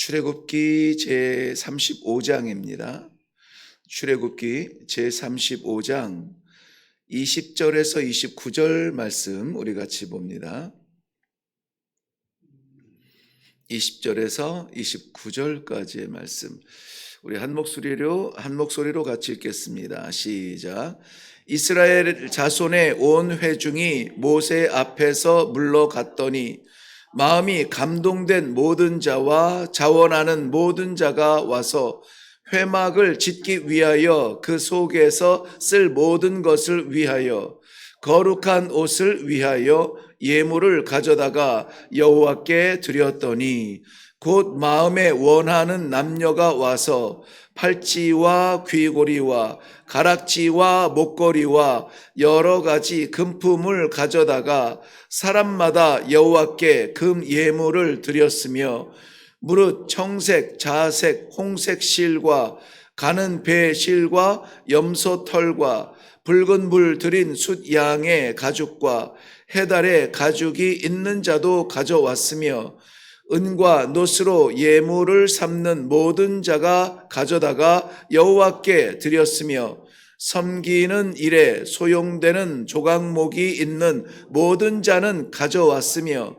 출애굽기 제35장입니다. 출애굽기 제35장 20절에서 29절 말씀 우리 같이 봅니다. 20절에서 29절까지의 말씀 우리 한 목소리로 같이 읽겠습니다. 시작. 이스라엘 자손의 온 회중이 모세 앞에서 물러갔더니 마음이 감동된 모든 자와 자원하는 모든 자가 와서 회막을 짓기 위하여 그 속에서 쓸 모든 것을 위하여 거룩한 옷을 위하여 예물을 가져다가 여호와께 드렸더니 곧 마음에 원하는 남녀가 와서 팔찌와 귀고리와 가락지와 목걸이와 여러 가지 금품을 가져다가 사람마다 여호와께 금 예물을 드렸으며 무릇 청색, 자색, 홍색 실과 가는 배 실과 염소 털과 붉은 물 들인 숫양의 가죽과 해달의 가죽이 있는 자도 가져왔으며 은과 노스로 예물을 삼는 모든 자가 가져다가 여호와께 드렸으며 섬기는 일에 소용되는 조각목이 있는 모든 자는 가져왔으며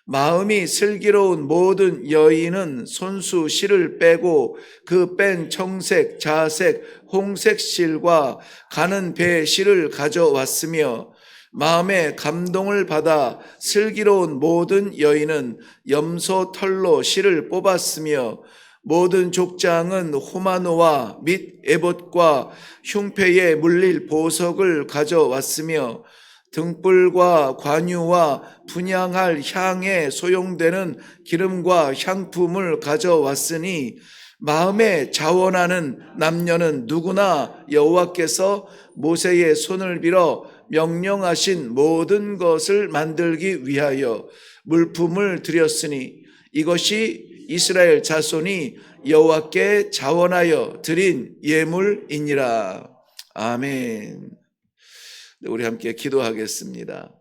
마음이 슬기로운 모든 여인은 손수 실을 빼고 그 뺀 청색, 자색, 홍색 실과 가는 배 실을 가져왔으며 마음에 감동을 받아 슬기로운 모든 여인은 염소 털로 실을 뽑았으며 모든 족장은 호마노와 및 에봇과 흉패에 물릴 보석을 가져왔으며 등불과 관유와 분향할 향에 소용되는 기름과 향품을 가져왔으니 마음에 자원하는 남녀는 누구나 여호와께서 모세의 손을 빌어 명령하신 모든 것을 만들기 위하여 물품을 드렸으니 이것이 이스라엘 자손이 여호와께 자원하여 드린 예물이니라. 아멘. 우리 함께 기도하겠습니다.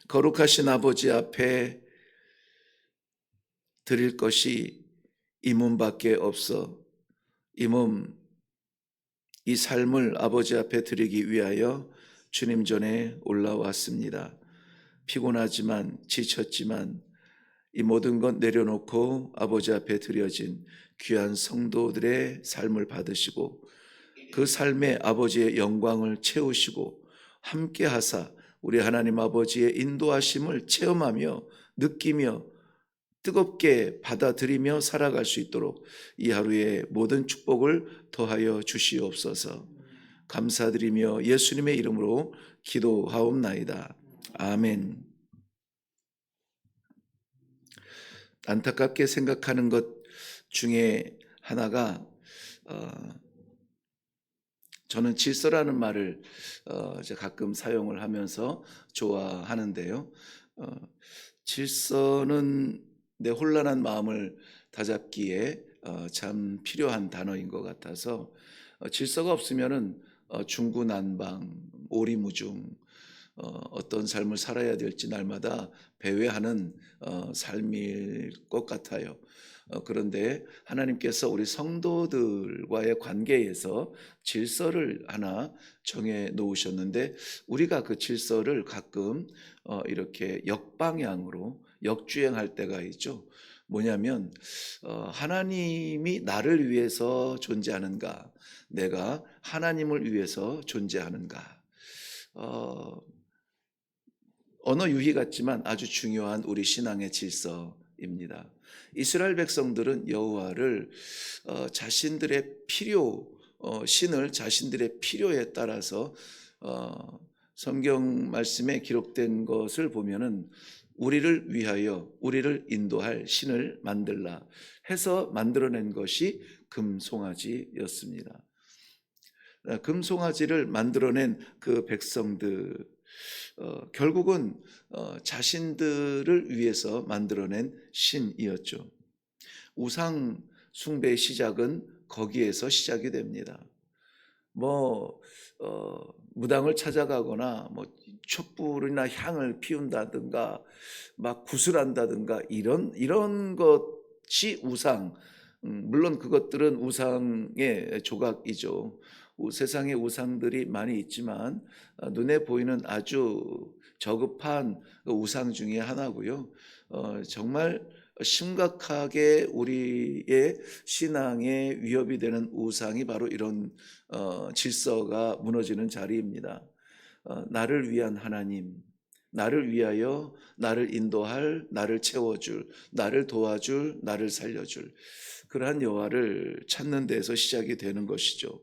거룩하신 아버지 앞에 드릴 것이 이 몸밖에 없어 이 삶을 아버지 앞에 드리기 위하여 주님 전에 올라왔습니다. 피곤하지만 지쳤지만 이 모든 것 내려놓고 아버지 앞에 드려진 귀한 성도들의 삶을 받으시고 그 삶에 아버지의 영광을 채우시고 함께 하사 우리 하나님 아버지의 인도하심을 체험하며 느끼며 뜨겁게 받아들이며 살아갈 수 있도록 이 하루의 모든 축복을 더하여 주시옵소서. 감사드리며 예수님의 이름으로 기도하옵나이다. 아멘. 안타깝게 생각하는 것 중에 하나가 저는 질서라는 말을 가끔 사용을 하면서 좋아하는데요. 질서는 내 혼란한 마음을 다잡기에 참 필요한 단어인 것 같아서 질서가 없으면은 중구난방, 오리무중, 어떤 삶을 살아야 될지 날마다 배회하는 삶일 것 같아요. 그런데 하나님께서 우리 성도들과의 관계에서 질서를 하나 정해 놓으셨는데 우리가 그 질서를 가끔 이렇게 역방향으로 역주행할 때가 있죠. 뭐냐면 하나님이 나를 위해서 존재하는가, 내가 하나님을 위해서 존재하는가. 언어 유희 같지만 아주 중요한 우리 신앙의 질서입니다. 이스라엘 백성들은 여호와를 자신들의 신을 자신들의 필요에 따라서 성경 말씀에 기록된 것을 보면은 우리를 위하여 우리를 인도할 신을 만들라 해서 만들어낸 것이 금송아지였습니다. 금송아지를 만들어낸 그 백성들 결국은 자신들을 위해서 만들어낸 신이었죠. 우상 숭배의 시작은 거기에서 시작이 됩니다. 무당을 찾아가거나 뭐 촛불이나 향을 피운다든가 막 구슬한다든가 이런 것이 우상. 물론 그것들은 우상의 조각이죠. 세상에 우상들이 많이 있지만 눈에 보이는 아주 저급한 우상 중에 하나고요. 정말 심각하게 우리의 신앙에 위협이 되는 우상이 바로 이런 질서가 무너지는 자리입니다. 나를 위한 하나님, 나를 위하여 나를 인도할, 나를 채워줄, 나를 도와줄, 나를 살려줄 그러한 여호와를 찾는 데서 시작이 되는 것이죠.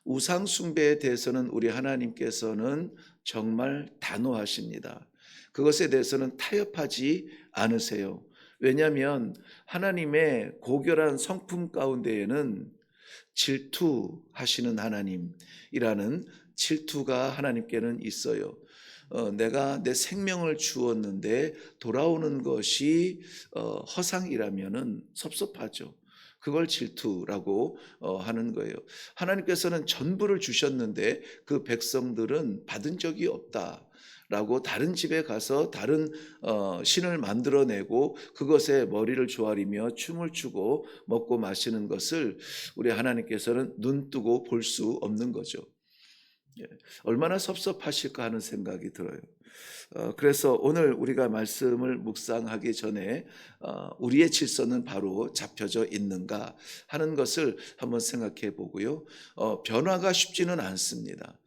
우상 숭배에 대해서는 우리 하나님께서는 정말 단호하십니다. 그것에 대해서는 타협하지 않으세요. 왜냐하면 하나님의 고결한 성품 가운데에는 질투하시는 하나님이라는 질투가 하나님께는 있어요. 내가 내 생명을 주었는데 돌아오는 것이 허상이라면은 섭섭하죠. 그걸 질투라고 하는 거예요. 하나님께서는 전부를 주셨는데 그 백성들은 받은 적이 없다. 라고 다른 집에 가서 다른 신을 만들어내고 그것에 머리를 조아리며 춤을 추고 먹고 마시는 것을 우리 하나님께서는 눈 뜨고 볼 수 없는 거죠. 얼마나 섭섭하실까 하는 생각이 들어요. 그래서 오늘 우리가 말씀을 묵상하기 전에 우리의 질서는 바로 잡혀져 있는가 하는 것을 한번 생각해 보고요. 변화가 쉽지는 않습니다.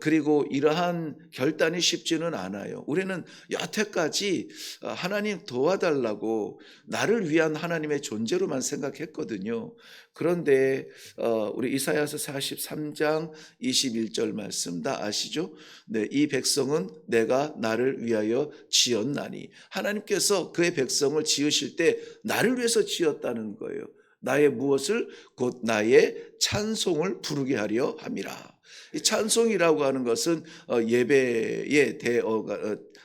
그리고 이러한 결단이 쉽지는 않아요. 우리는 여태까지 하나님 도와달라고 나를 위한 하나님의 존재로만 생각했거든요. 그런데 우리 이사야서 43장 21절 말씀 다 아시죠? 네, 이 백성은 내가 나를 위하여 지었나니. 하나님께서 그의 백성을 지으실 때 나를 위해서 지었다는 거예요. 나의 무엇을 곧 나의 찬송을 부르게 하려 함이라. 이 찬송이라고 하는 것은 예배의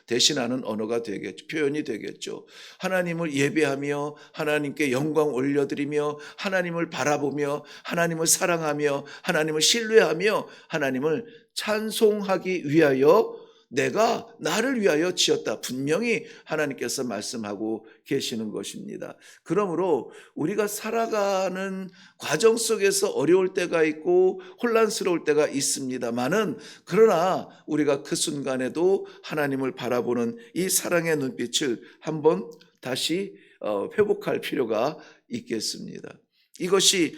대신하는 언어가 되겠죠. 표현이 되겠죠. 하나님을 예배하며 하나님께 영광 올려드리며 하나님을 바라보며 하나님을 사랑하며 하나님을 신뢰하며 하나님을 찬송하기 위하여 내가 나를 위하여 지었다. 분명히 하나님께서 말씀하고 계시는 것입니다. 그러므로 우리가 살아가는 과정 속에서 어려울 때가 있고 혼란스러울 때가 있습니다만은 그러나 우리가 그 순간에도 하나님을 바라보는 이 사랑의 눈빛을 한번 다시 회복할 필요가 있겠습니다. 이것이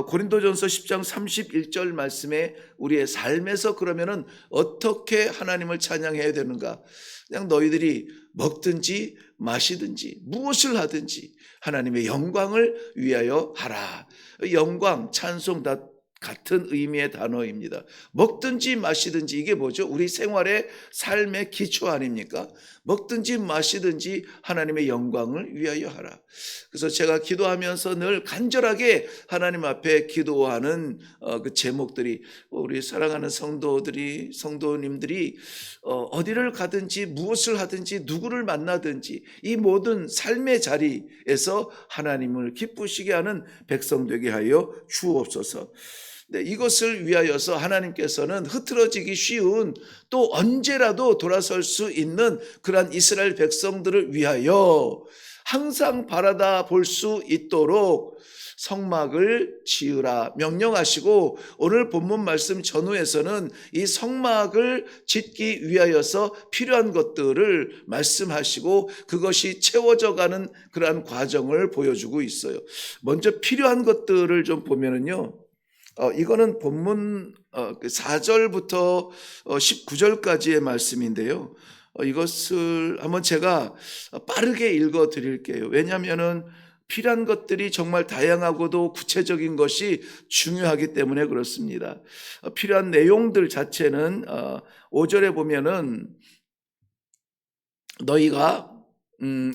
고린도전서 10장 31절 말씀에 우리의 삶에서 그러면은 어떻게 하나님을 찬양해야 되는가? 그냥 너희들이 먹든지 마시든지 무엇을 하든지 하나님의 영광을 위하여 하라. 영광, 찬송 다 같은 의미의 단어입니다. 먹든지 마시든지 이게 뭐죠? 우리 생활의 삶의 기초 아닙니까? 먹든지 마시든지 하나님의 영광을 위하여 하라. 그래서 제가 기도하면서 늘 간절하게 하나님 앞에 기도하는 그 제목들이 우리 사랑하는 성도님들이 어디를 가든지 무엇을 하든지 누구를 만나든지 이 모든 삶의 자리에서 하나님을 기쁘시게 하는 백성 되게 하여 주옵소서. 네, 이것을 위하여서 하나님께서는 흐트러지기 쉬운 또 언제라도 돌아설 수 있는 그러한 이스라엘 백성들을 위하여 항상 바라다 볼 수 있도록 성막을 지으라 명령하시고 오늘 본문 말씀 전후에서는 이 성막을 짓기 위하여서 필요한 것들을 말씀하시고 그것이 채워져 가는 그러한 과정을 보여주고 있어요. 먼저 필요한 것들을 좀 보면은요. 이거는 본문 4절부터 19절까지의 말씀인데요. 이것을 한번 제가 빠르게 읽어 드릴게요. 왜냐하면은 필요한 것들이 정말 다양하고도 구체적인 것이 중요하기 때문에 그렇습니다. 필요한 내용들 자체는 5절에 보면은 너희가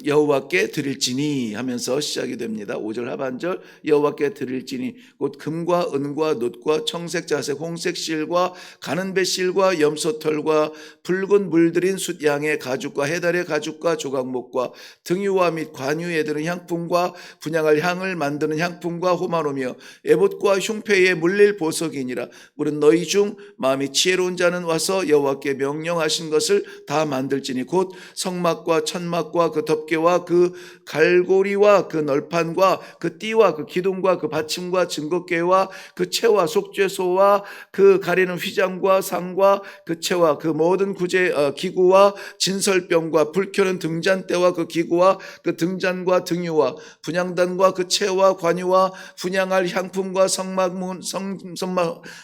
여호와께 드릴지니 하면서 시작이 됩니다. 5절 하반절 여호와께 드릴지니 곧 금과 은과 놋과 청색 자색 홍색 실과 가는배 실과 염소털과 붉은 물들인 숫양의 가죽과 해달의 가죽과 조각목과 등유와 및 관유에 드는 향품과 분향할 향을 만드는 향품과 호마노며 에봇과 흉패에 물릴 보석이니라. 우리는 너희 중 마음이 지혜로운 자는 와서 여호와께 명령하신 것을 다 만들지니 곧 성막과 천막과 그 덮개와 그 갈고리와 그 널판과 그 띠와 그 기둥과 그 받침과 증거궤와 그 채와 속죄소와 그 가리는 휘장과 상과 그 채와 그 모든 기구와 진설병과 불 켜는 등잔대와 그 기구와 그 등잔과 등유와 분향단과 그 채와 관유와 분향할 향품과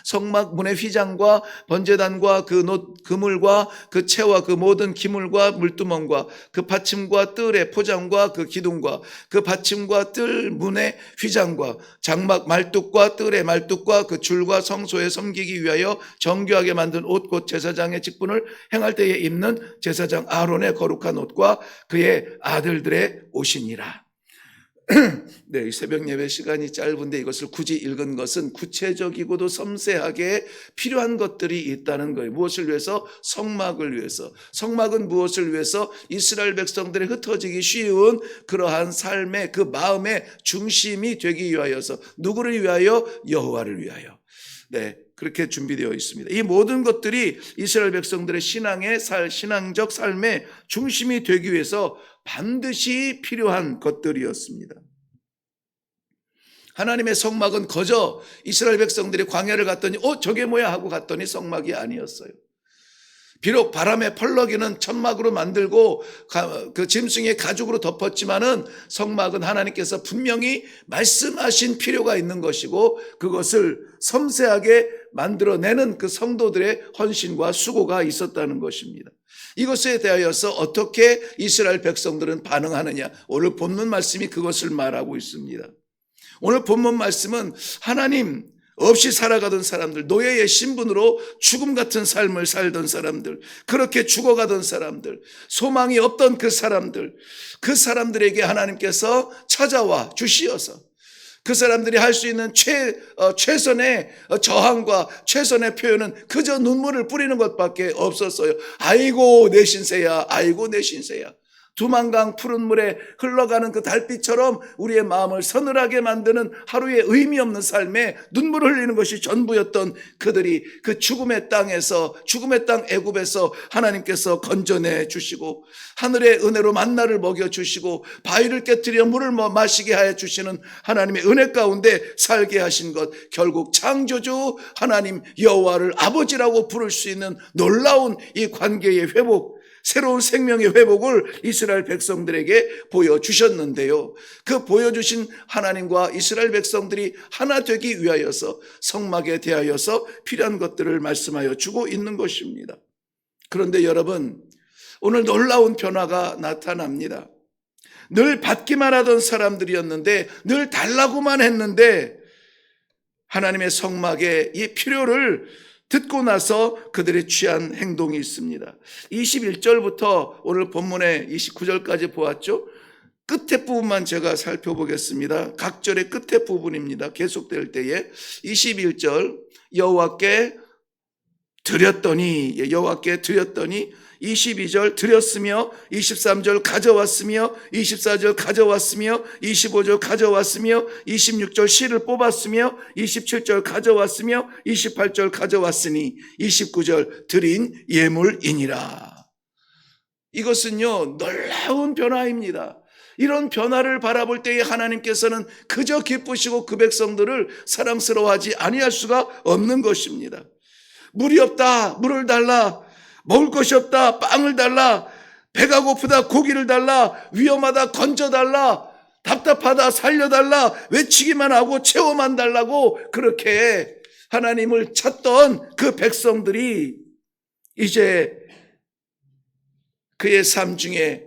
성막문의 휘장과 번제단과 그 그물과 그 채와 그 모든 기물과 물두멍과 그 받침과 뜰의 포장과 그 기둥과 그 받침과 뜰 문의 휘장과 장막 말뚝과 뜰의 말뚝과 그 줄과 성소에 섬기기 위하여 정교하게 만든 옷 곧 제사장의 직분을 행할 때에 입는 제사장 아론의 거룩한 옷과 그의 아들들의 옷이니라. 네, 새벽 예배 시간이 짧은데 이것을 굳이 읽은 것은 구체적이고도 섬세하게 필요한 것들이 있다는 거예요. 무엇을 위해서? 성막을 위해서. 성막은 무엇을 위해서? 이스라엘 백성들의 흩어지기 쉬운 그러한 삶의 그 마음의 중심이 되기 위하여서. 누구를 위하여? 여호와를 위하여. 네, 그렇게 준비되어 있습니다. 이 모든 것들이 이스라엘 백성들의 신앙적 삶의 중심이 되기 위해서 반드시 필요한 것들이었습니다. 하나님의 성막은 거저 이스라엘 백성들이 광야를 갔더니 저게 뭐야 하고 갔더니 성막이 아니었어요. 비록 바람에 펄럭이는 천막으로 만들고 그 짐승의 가죽으로 덮었지만은 성막은 하나님께서 분명히 말씀하신 필요가 있는 것이고 그것을 섬세하게 만들어내는 그 성도들의 헌신과 수고가 있었다는 것입니다. 이것에 대하여서 어떻게 이스라엘 백성들은 반응하느냐, 오늘 본문 말씀이 그것을 말하고 있습니다. 오늘 본문 말씀은 하나님 없이 살아가던 사람들, 노예의 신분으로 죽음 같은 삶을 살던 사람들, 그렇게 죽어가던 사람들, 소망이 없던 그 사람들에게 하나님께서 찾아와 주시어서 그 사람들이 할 수 있는 최선의 저항과 최선의 표현은 그저 눈물을 뿌리는 것밖에 없었어요. 아이고 내 신세야, 아이고 내 신세야. 두만강 푸른 물에 흘러가는 그 달빛처럼 우리의 마음을 서늘하게 만드는 하루의 의미 없는 삶에 눈물을 흘리는 것이 전부였던 그들이 그 죽음의 땅 애굽에서 하나님께서 건져내 주시고 하늘의 은혜로 만나를 먹여 주시고 바위를 깨뜨려 물을 마시게 하여 주시는 하나님의 은혜 가운데 살게 하신 것, 결국 창조주 하나님 여호와를 아버지라고 부를 수 있는 놀라운 이 관계의 회복, 새로운 생명의 회복을 이스라엘 백성들에게 보여주셨는데요. 그 보여주신 하나님과 이스라엘 백성들이 하나 되기 위하여서 성막에 대하여서 필요한 것들을 말씀하여 주고 있는 것입니다. 그런데 여러분, 오늘 놀라운 변화가 나타납니다. 늘 받기만 하던 사람들이었는데, 늘 달라고만 했는데 하나님의 성막의 이 필요를 듣고 나서 그들이 취한 행동이 있습니다. 21절부터 오늘 본문의 29절까지 보았죠. 끝에 부분만 제가 살펴보겠습니다. 각 절의 끝에 부분입니다. 계속될 때에 21절 여호와께 드렸더니 22절 드렸으며 23절 가져왔으며 24절 가져왔으며 25절 가져왔으며 26절 실을 뽑았으며 27절 가져왔으며 28절 가져왔으니 29절 드린 예물이니라. 이것은요 놀라운 변화입니다. 이런 변화를 바라볼 때에 하나님께서는 그저 기쁘시고 그 백성들을 사랑스러워하지 아니할 수가 없는 것입니다. 물이 없다, 물을 달라. 먹을 것이 없다, 빵을 달라. 배가 고프다, 고기를 달라. 위험하다, 건져달라. 답답하다, 살려달라. 외치기만 하고 채워만 달라고 그렇게 하나님을 찾던 그 백성들이 이제 그의 삶 중에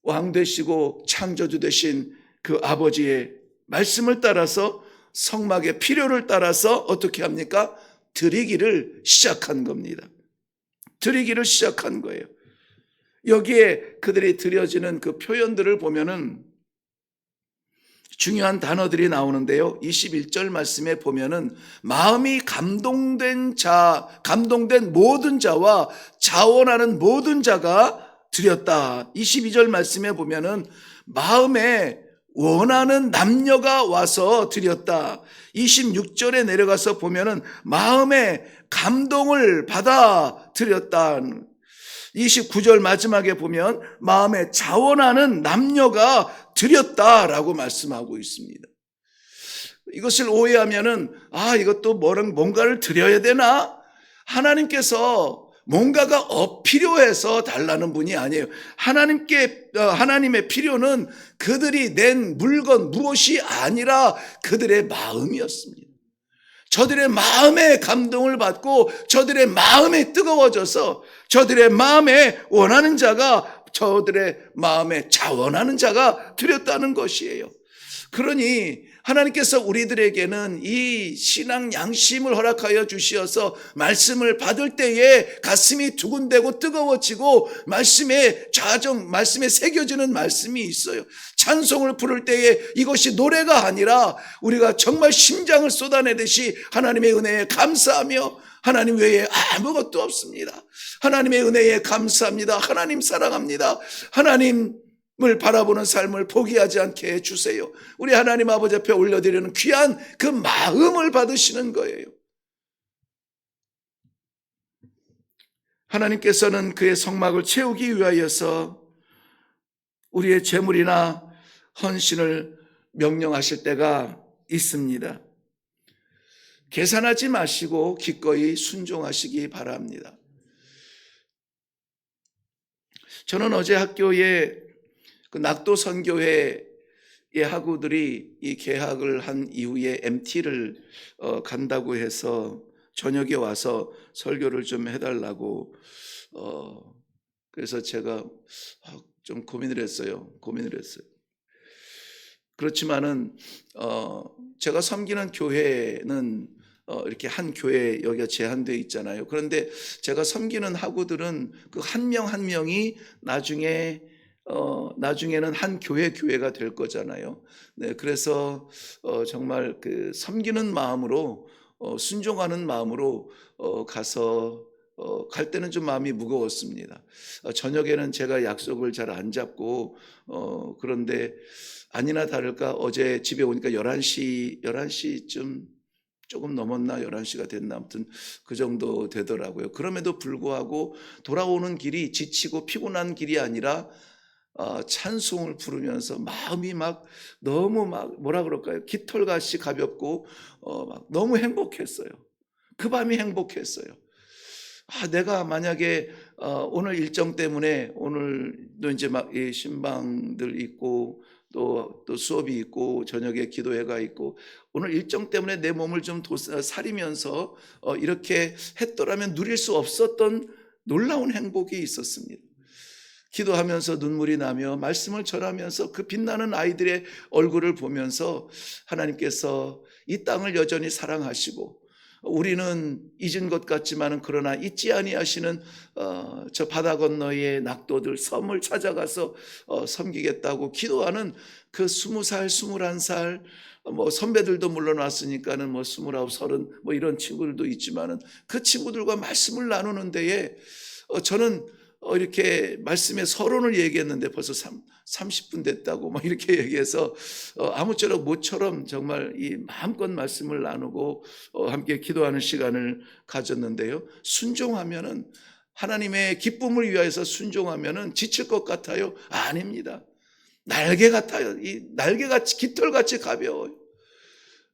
왕 되시고 창조주 되신 그 아버지의 말씀을 따라서 성막의 필요를 따라서 어떻게 합니까? 드리기를 시작한 겁니다. 드리기를 시작한 거예요. 여기에 그들이 드려지는 그 표현들을 보면은 중요한 단어들이 나오는데요. 21절 말씀에 보면은 마음이 감동된 모든 자와 자원하는 모든 자가 드렸다. 22절 말씀에 보면은 마음에 원하는 남녀가 와서 드렸다. 26절에 내려가서 보면은 마음에 감동을 받아 드렸다. 29절 마지막에 보면 마음에 자원하는 남녀가 드렸다라고 말씀하고 있습니다. 이것을 오해하면은 이것도 뭔가를 드려야 되나? 하나님께서 뭔가가 필요해서 달라는 분이 아니에요. 하나님의 필요는 그들이 낸 물건 무엇이 아니라 그들의 마음이었습니다. 저들의 마음에 감동을 받고 저들의 마음에 뜨거워져서 저들의 마음에 원하는 자가 저들의 마음에 자원하는 자가 드렸다는 것이에요. 그러니 하나님께서 우리들에게는 이 신앙 양심을 허락하여 주시어서 말씀을 받을 때에 가슴이 두근대고 뜨거워지고 말씀에 새겨지는 말씀이 있어요. 찬송을 부를 때에 이것이 노래가 아니라 우리가 정말 심장을 쏟아내듯이 하나님의 은혜에 감사하며 하나님 외에 아무것도 없습니다. 하나님의 은혜에 감사합니다. 하나님 사랑합니다. 하나님을 바라보는 삶을 포기하지 않게 해주세요. 우리 하나님 아버지 앞에 올려드리는 귀한 그 마음을 받으시는 거예요. 하나님께서는 그의 성막을 채우기 위하여서 우리의 재물이나 헌신을 명령하실 때가 있습니다. 계산하지 마시고 기꺼이 순종하시기 바랍니다. 저는 어제 학교에 그 낙도 선교회의 학우들이 이 개학을 한 이후에 MT를 간다고 해서 저녁에 와서 설교를 좀 해달라고 그래서 제가 좀 고민을 했어요. 그렇지만은 제가 섬기는 교회는 이렇게 한 교회 여기가 제한되어 있잖아요. 그런데 제가 섬기는 학우들은 그 한 명 한 명이 나중에는 한 교회가 될 거잖아요. 네, 그래서 정말 그 섬기는 마음으로 순종하는 마음으로 가서 갈 때는 좀 마음이 무거웠습니다. 저녁에는 제가 약속을 잘 안 잡고 그런데 아니나 다를까 어제 집에 오니까 11시쯤 조금 넘었나 11시가 됐나 아무튼 그 정도 되더라고요. 그럼에도 불구하고 돌아오는 길이 지치고 피곤한 길이 아니라 찬송을 부르면서 마음이 너무 뭐라 그럴까요? 깃털같이 가볍고 너무 행복했어요. 그 밤이 행복했어요. 내가 만약에 오늘 일정 때문에 오늘도 이제 이 신방들 있고 또 수업이 있고 저녁에 기도회가 있고 오늘 일정 때문에 내 몸을 좀 사리면서 이렇게 했더라면 누릴 수 없었던 놀라운 행복이 있었습니다. 기도하면서 눈물이 나며 말씀을 전하면서 그 빛나는 아이들의 얼굴을 보면서 하나님께서 이 땅을 여전히 사랑하시고 우리는 잊은 것 같지만은 그러나 잊지 아니하시는 저 바다 건너의 낙도들 섬을 찾아가서 섬기겠다고 기도하는 그 20살, 21살 선배들도 물러났으니까는 29, 30 이런 친구들도 있지만은 그 친구들과 말씀을 나누는 데에 저는 이렇게 말씀의 서론을 얘기했는데 벌써 30분 됐다고 이렇게 얘기해서 아무쪼록 모처럼 정말 이 마음껏 말씀을 나누고 함께 기도하는 시간을 가졌는데요. 순종하면은 하나님의 기쁨을 위하여서 순종하면은 지칠 것 같아요? 아닙니다. 날개 같아요. 이 날개같이 깃털같이 가벼워요.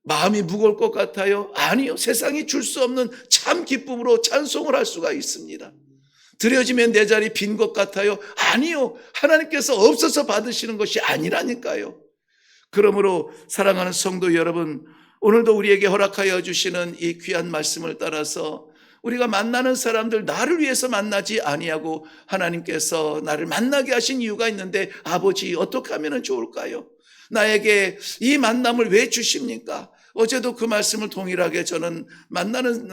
마음이 무거울 것 같아요? 아니요. 세상이 줄 수 없는 참 기쁨으로 찬송을 할 수가 있습니다. 드려지면 내 자리 빈 것 같아요? 아니요. 하나님께서 없어서 받으시는 것이 아니라니까요. 그러므로 사랑하는 성도 여러분, 오늘도 우리에게 허락하여 주시는 이 귀한 말씀을 따라서 우리가 만나는 사람들 나를 위해서 만나지 아니하고 하나님께서 나를 만나게 하신 이유가 있는데 아버지 어떻게 하면 좋을까요? 나에게 이 만남을 왜 주십니까? 어제도 그 말씀을 동일하게 저는 만나는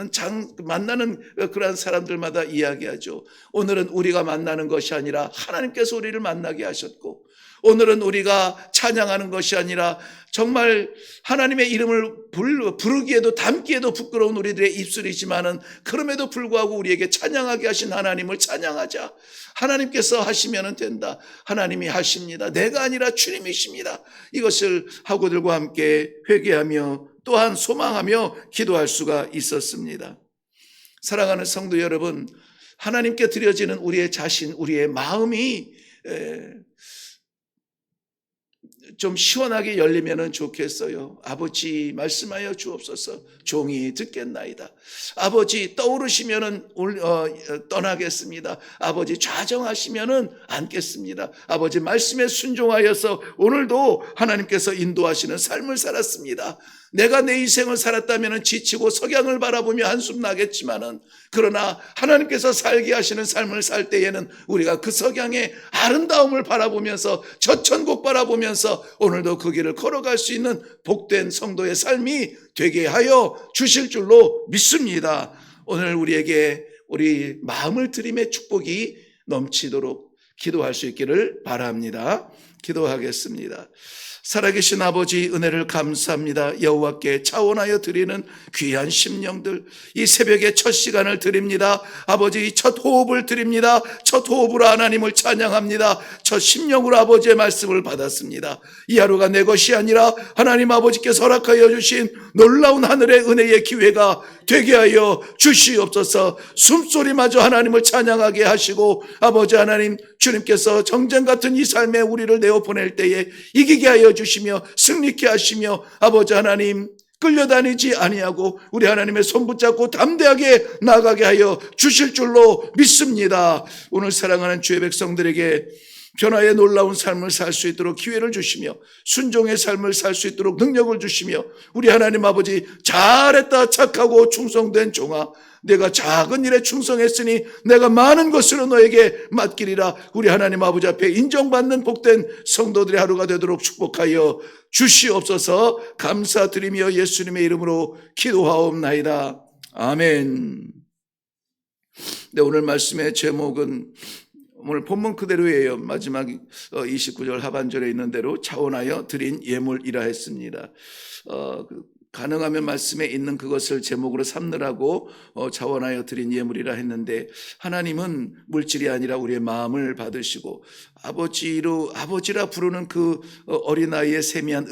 그러한 사람들마다 이야기하죠. 오늘은 우리가 만나는 것이 아니라 하나님께서 우리를 만나게 하셨고, 오늘은 우리가 찬양하는 것이 아니라 정말 하나님의 이름을 부르기에도 담기에도 부끄러운 우리들의 입술이지만은 그럼에도 불구하고 우리에게 찬양하게 하신 하나님을 찬양하자. 하나님께서 하시면 된다. 하나님이 하십니다. 내가 아니라 주님이십니다. 이것을 하고들과 함께 회개하며 또한 소망하며 기도할 수가 있었습니다. 사랑하는 성도 여러분, 하나님께 드려지는 우리의 자신, 우리의 마음이 좀 시원하게 열리면 좋겠어요. 아버지 말씀하여 주옵소서. 종이 듣겠나이다. 아버지 떠오르시면 떠나겠습니다. 아버지 좌정하시면 앉겠습니다. 아버지 말씀에 순종하여서 오늘도 하나님께서 인도하시는 삶을 살았습니다. 내가 내 인생을 살았다면 지치고 석양을 바라보며 한숨 나겠지만은, 그러나 하나님께서 살게 하시는 삶을 살 때에는 우리가 그 석양의 아름다움을 바라보면서 저천국 바라보면서 오늘도 그 길을 걸어갈 수 있는 복된 성도의 삶이 되게 하여 주실 줄로 믿습니다. 오늘 우리에게 우리 마음을 들임의 축복이 넘치도록 기도할 수 있기를 바랍니다. 기도하겠습니다. 살아계신 아버지, 은혜를 감사합니다. 여호와께 차원하여 드리는 귀한 심령들, 이 새벽에 첫 시간을 드립니다. 아버지, 첫 호흡을 드립니다. 첫 호흡으로 하나님을 찬양합니다. 첫 심령으로 아버지의 말씀을 받았습니다. 이 하루가 내 것이 아니라 하나님 아버지께서 허락하여 주신 놀라운 하늘의 은혜의 기회가 되게 하여 주시옵소서. 숨소리마저 하나님을 찬양하게 하시고, 아버지 하나님, 주님께서 정전 같은 이 삶에 우리를 내어 보낼 때에 이기게 하여 주시며 승리케 하시며, 아버지 하나님, 끌려다니지 아니하고 우리 하나님의 손 붙잡고 담대하게 나가게 하여 주실 줄로 믿습니다. 오늘 사랑하는 주의 백성들에게 변화의 놀라운 삶을 살 수 있도록 기회를 주시며, 순종의 삶을 살 수 있도록 능력을 주시며, 우리 하나님 아버지, 잘했다 착하고 충성된 종아, 내가 작은 일에 충성했으니 내가 많은 것으로 너에게 맡기리라. 우리 하나님 아버지 앞에 인정받는 복된 성도들의 하루가 되도록 축복하여 주시옵소서. 감사드리며 예수님의 이름으로 기도하옵나이다. 아멘. 네, 오늘 말씀의 제목은 오늘 본문 그대로예요. 마지막 29절 하반절에 있는 대로 차원하여 드린 예물이라 했습니다. 가능하면 말씀에 있는 그것을 제목으로 삼느라고 자원하여 드린 예물이라 했는데, 하나님은 물질이 아니라 우리의 마음을 받으시고 아버지라 부르는 그 어린아이의 세미한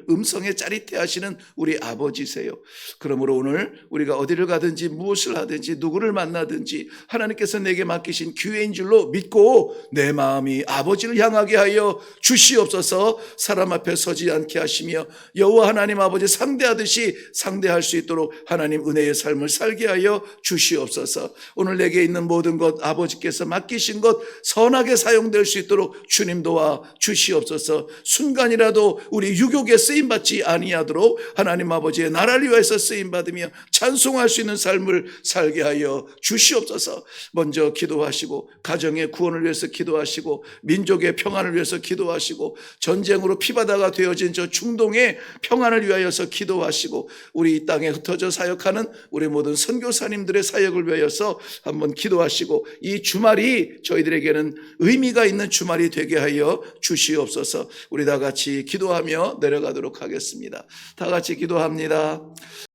음성에 짜릿해 하시는 우리 아버지세요. 그러므로 오늘 우리가 어디를 가든지 무엇을 하든지 누구를 만나든지 하나님께서 내게 맡기신 기회인 줄로 믿고 내 마음이 아버지를 향하게 하여 주시옵소서. 사람 앞에 서지 않게 하시며 여호와 하나님 아버지 상대하듯이 상대할 수 있도록 하나님 은혜의 삶을 살게 하여 주시옵소서. 오늘 내게 있는 모든 것, 아버지께서 맡기신 것 선하게 사용될 수 있도록 주님 도와 주시옵소서. 순간이라도 우리 유욕에 쓰임받지 아니하도록 하나님 아버지의 나라를 위해서 쓰임받으며 찬송할 수 있는 삶을 살게 하여 주시옵소서. 먼저 기도하시고, 가정의 구원을 위해서 기도하시고, 민족의 평안을 위해서 기도하시고, 전쟁으로 피바다가 되어진 저 중동의 평안을 위하여서 기도하시고, 우리 이 땅에 흩어져 사역하는 우리 모든 선교사님들의 사역을 위하여서 한번 기도하시고, 이 주말이 저희들에게는 의미가 있는 주말이 되게 하여 주시옵소서. 우리 다 같이 기도하며 내려가도록 하겠습니다. 다 같이 기도합니다.